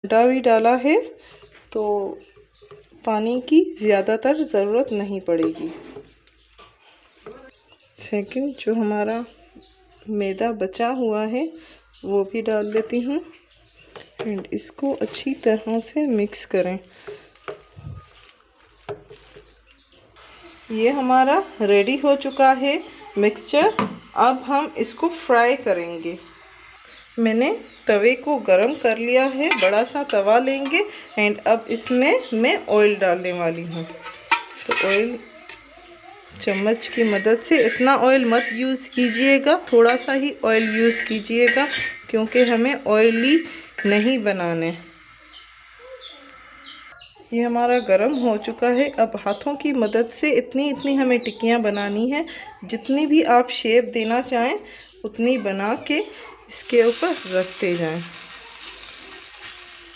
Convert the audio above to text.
आटा भी डाला है तो पानी की ज़्यादातर ज़रूरत नहीं पड़ेगी। सेकंड, जो हमारा मैदा बचा हुआ है वो भी डाल देती हूँ एंड इसको अच्छी तरह से मिक्स करें। ये हमारा रेडी हो चुका है मिक्सचर। अब हम इसको फ्राई करेंगे। मैंने तवे को गरम कर लिया है, बड़ा सा तवा लेंगे एंड अब इसमें मैं ऑयल डालने वाली हूँ। तो ऑयल चम्मच की मदद से, इतना ऑयल मत यूज़ कीजिएगा, थोड़ा सा ही ऑयल यूज़ कीजिएगा क्योंकि हमें ऑयली नहीं बनाने। ये हमारा गरम हो चुका है। अब हाथों की मदद से इतनी इतनी हमें टिक्कियाँ बनानी है। जितनी भी आप शेप देना चाहें उतनी बना के इसके ऊपर रखते जाएं।